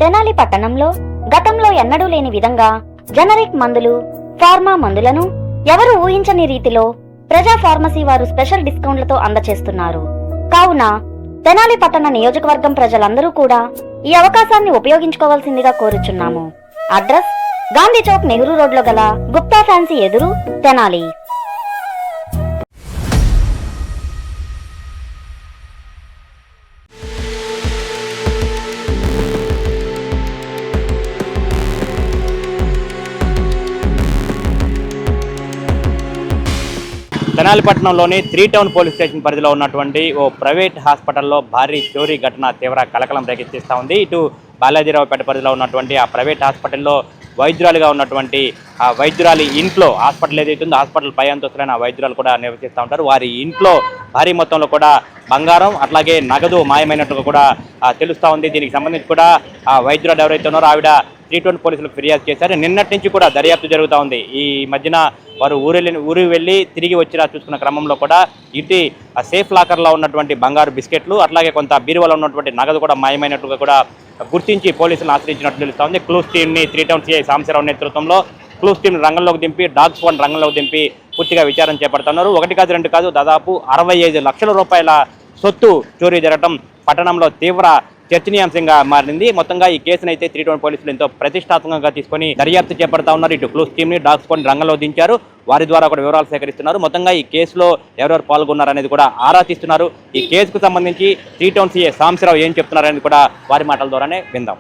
తెనాలి పట్టణంలో గతంలో ఎన్నడూ లేని విధంగా జనరిక్ మందులు, ఫార్మా మందులను ఎవరు ఊహించని రీతిలో ప్రజా ఫార్మసీ వారు స్పెషల్ డిస్కౌంట్లతో అందచేస్తున్నారు. కావున తెనాలి పట్టణ నియోజకవర్గం ప్రజలందరూ కూడా ఈ అవకాశాన్ని ఉపయోగించుకోవాల్సిందిగా కోరుచున్నాము. అడ్రస్ గాంధీ చౌక్, నెహ్రూ రోడ్లో గల గుప్తా ఫ్యాన్సీ ఎదురు, తెనాలి. తెనాలి పట్టణంలోని 3 టౌన్ పోలీస్ స్టేషన్ పరిధిలో ఉన్నటువంటి ఓ ప్రైవేట్ హాస్పిటల్లో భారీ చోరీ ఘటన తీవ్ర కలకలం రేకెత్తిస్తూ ఉంది. ఇటు బాలాజీరావుపేట పరిధిలో ఉన్నటువంటి ఆ ప్రైవేట్ హాస్పిటల్లో వైద్యురాలుగా ఉన్నటువంటి ఆ వైద్యురాలి ఇంట్లో, హాస్పిటల్ ఏదైతే ఉందో హాస్పిటల్ పై అంతస్తులైన ఆ వైద్యురాలు కూడా నివసిస్తూ ఉంటారు. వారి ఇంట్లో భారీ మొత్తంలో కూడా బంగారం అట్లాగే నగదు మాయమైనట్టుగా కూడా తెలుస్తూ ఉంది. దీనికి సంబంధించి కూడా ఆ వైద్యురాలు ఎవరైతే ఉన్నారో ఆవిడ 3 టౌన్ పోలీసులకు ఫిర్యాదు చేశారు. నిన్నటి నుంచి కూడా దర్యాప్తు జరుగుతూ ఉంది. ఈ మధ్యన వారు ఊరు వెళ్ళి తిరిగి వచ్చినా చూసుకున్న క్రమంలో కూడా ఇటు ఆ సేఫ్ లాకర్లో ఉన్నటువంటి బంగారు బిస్కెట్లు అట్లాగే కొంత బీరువాలో ఉన్నటువంటి నగదు కూడా మాయమైనట్టుగా కూడా గుర్తించి పోలీసులను ఆశ్రయించినట్లు తెలుస్తూ ఉంది. క్లూస్ టీమ్ని 3 టౌన్ సిఐ సాంబశివరావు నేతృత్వంలో క్లూస్ టీం రంగంలోకి దింపి, డాగ్ స్క్వాడ్ రంగంలోకి దింపి పూర్తిగా విచారణ చేపడుతున్నారు. 1 కాదు 2 కాదు, దాదాపు 65 లక్షల రూపాయల సొత్తు చోరీ జరగడం పట్టణంలో తీవ్ర చర్చనీయాంశంగా మారింది. మొత్తంగా ఈ కేసును అయితే 3 టౌన్ పోలీసులు ఎంతో ప్రతిష్టాత్మకంగా తీసుకొని దర్యాప్తు చేపడతా ఉన్నారు. ఇటు క్లూస్ టీమ్ని, డాగ్ స్క్వాడ్ రంగంలో దించారు. వారి ద్వారా కూడా వివరాలు సేకరిస్తున్నారు. మొత్తంగా ఈ కేసులో ఎవరెవరు పాల్గొన్నారు అనేది కూడా ఆరా తీస్తున్నారు. ఈ కేసుకు సంబంధించి 3 టౌన్ సిఐ సాంబశివరావు ఏం చెప్తున్నారనేది కూడా వారి మాటల ద్వారానే విందాం.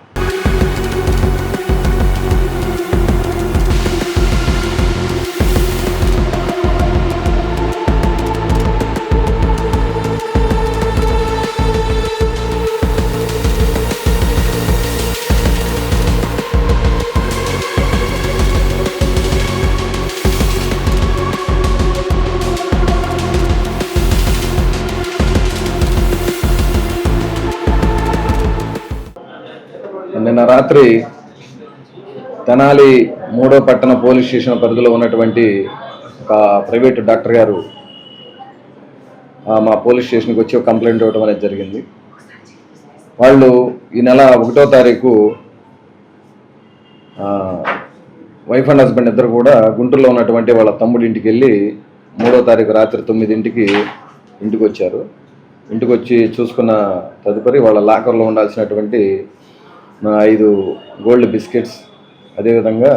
నిన్న రాత్రి తెనాలి 3వ పట్టణ పోలీస్ స్టేషన్ పరిధిలో ఉన్నటువంటి ఒక ప్రైవేట్ డాక్టర్ గారు మా పోలీస్ స్టేషన్కి వచ్చి ఒక కంప్లైంట్ ఇవ్వడం అనేది జరిగింది. వాళ్ళు ఈ నెల 1వ తారీఖు వైఫ్ అండ్ హస్బెండ్ ఇద్దరు కూడా గుంటూరులో ఉన్నటువంటి వాళ్ళ తమ్ముడి ఇంటికి వెళ్ళి 3వ తారీఖు రాత్రి 9ంటికి ఇంటికి వచ్చారు. ఇంటికి వచ్చి చూసుకున్న తదుపరి వాళ్ళ లాకర్లో ఉండాల్సినటువంటి 5 గోల్డ్ బిస్కెట్స్, అదేవిధంగా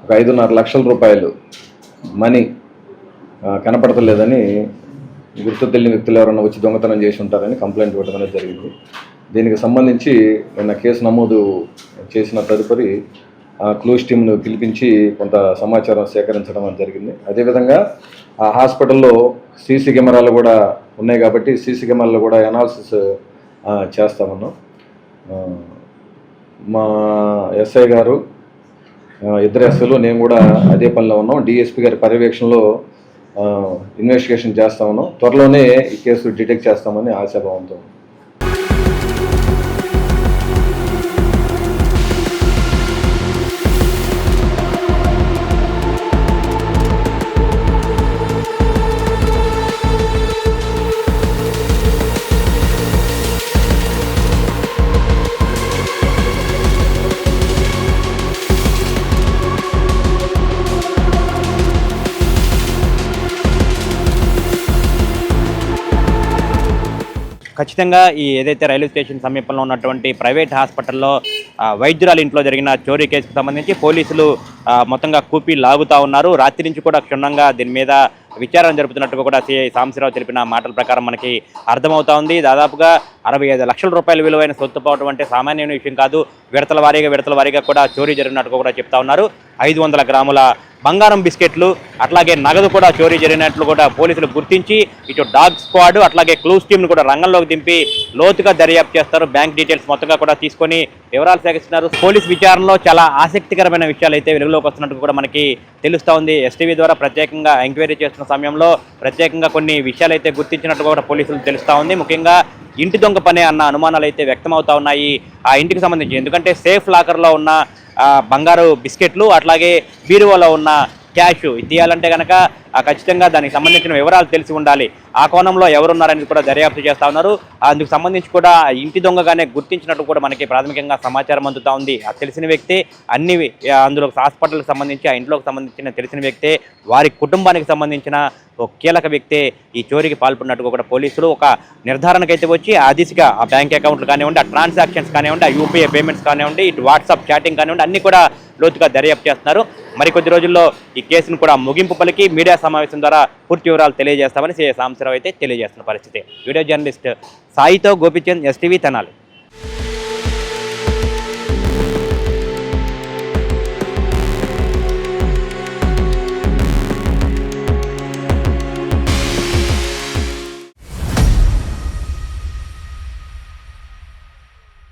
ఒక 5.5 లక్షల రూపాయలు మనీ కనపడతలేదని గుర్తు తెలియని వ్యక్తులు ఎవరైనా వచ్చి దొంగతనం చేసి ఉంటారని కంప్లైంట్ ఇవ్వడం అనేది జరిగింది. దీనికి సంబంధించి నిన్న కేసు నమోదు చేసిన తదుపరి క్లూస్ టీమ్ను పిలిపించి కొంత సమాచారం సేకరించడం అనేది జరిగింది. అదేవిధంగా ఆ హాస్పిటల్లో సీసీ కెమెరాలు కూడా ఉన్నాయి కాబట్టి సీసీ కెమెరాలు కూడా అనాలిసిస్ చేస్తామన్నాం. మా ఎస్ఐ గారు, ఇద్దరు ఎస్ఐలు, నేను కూడా అదే పనిలో ఉన్నాం. డిఎస్పీ గారి పర్యవేక్షణలో ఇన్వెస్టిగేషన్ చేస్తా ఉన్నాం. త్వరలోనే ఈ కేసు డిటెక్ట్ చేస్తామని ఆశాభావంతో. ఖచ్చితంగా ఈ ఏదైతే రైల్వే స్టేషన్ సమీపంలో ఉన్నటువంటి ప్రైవేట్ హాస్పిటల్లో వైద్యురాలు ఇంట్లో జరిగిన చోరీ కేసుకు సంబంధించి పోలీసులు మొత్తంగా కూపీ లాగుతూ ఉన్నారు. రాత్రి నుంచి కూడా క్షుణ్ణంగా దీని మీద విచారణ జరుపుతున్నట్టుగా కూడా సిఐ సాంబశివరావు తెలిపిన మాటల ప్రకారం మనకి అర్థమవుతా ఉంది. దాదాపుగా 65 లక్షల రూపాయల విలువైన సొత్తు పోవడం అంటే సామాన్యమైన విషయం కాదు. విడతల వారీగా కూడా చోరీ జరిగినట్టుగా కూడా చెప్తా ఉన్నారు. 500 గ్రాముల బంగారం బిస్కెట్లు అట్లాగే నగదు కూడా చోరీ జరిగినట్లు కూడా పోలీసులు గుర్తించి ఇటు డాగ్ స్క్వాడ్ అట్లాగే క్లూస్ టీమ్ను కూడా రంగంలోకి దింపి లోతుగా దర్యాప్తు చేస్తారు. బ్యాంక్ డీటెయిల్స్ మొత్తంగా కూడా తీసుకొని వివరాలు సేకరిస్తున్నారు. పోలీస్ విచారణలో చాలా ఆసక్తికరమైన విషయాలు అయితే వెలుగులోకి వస్తున్నట్టు కూడా మనకి తెలుస్తూ ఉంది. ఎస్టీవీ ద్వారా ప్రత్యేకంగా ఎంక్వైరీ చేస్తున్న సమయంలో ప్రత్యేకంగా కొన్ని విషయాలు అయితే గుర్తించినట్టు కూడా పోలీసులు తెలుస్తూ ఉంది. ముఖ్యంగా ఇంటి దొంగ పనే అన్న అనుమానాలు అయితే వ్యక్తమవుతా ఉన్నాయి ఆ ఇంటికి సంబంధించి. ఎందుకంటే సేఫ్ లాకర్లో ఉన్న బంగారు బిస్కెట్లు అట్లాగే బీరువాలో ఉన్న క్యాష్ తీయాలంటే కనుక ఖచ్చితంగా దానికి సంబంధించిన వివరాలు తెలిసి ఉండాలి. ఆ కోణంలో ఎవరున్నారని కూడా దర్యాప్తు చేస్తా ఉన్నారు. అందుకు సంబంధించి కూడా ఇంటి దొంగగానే గుర్తించినట్టు కూడా మనకి ప్రాథమికంగా సమాచారం అందుతా ఉంది. ఆ తెలిసిన వ్యక్తే అన్ని అందులో హాస్పిటల్కి సంబంధించి ఆ ఇంట్లోకి సంబంధించిన తెలిసిన వ్యక్తే, వారి కుటుంబానికి సంబంధించిన ఒక కీలక వ్యక్తే ఈ చోరీకి పాల్పడినట్టుగా కూడా పోలీసులు ఒక నిర్ధారణకైతే వచ్చి ఆ దిశగా ఆ బ్యాంక్ అకౌంట్లు కానివ్వండి, ఆ ట్రాన్సాక్షన్స్ కానివ్వండి, ఆ యూపీఐ పేమెంట్స్ కానివ్వండి, ఇటు వాట్సాప్ చాటింగ్ కానివ్వండి, అన్ని కూడా లోతుగా దర్యాప్తు చేస్తున్నారు. మరికొద్ది రోజుల్లో ఈ కేసును కూడా ముగింపు పలికి మీడియా సమావేశం ద్వారా పూర్తి వివరాలు తెలియజేస్తామని సిఐ సాంబశివరావు అయితే తెలియజేస్తున్న పరిస్థితి. వీడియో జర్నలిస్ట్ సాయితో గోపిచంద్, ఎస్టీవీ తెనాలి.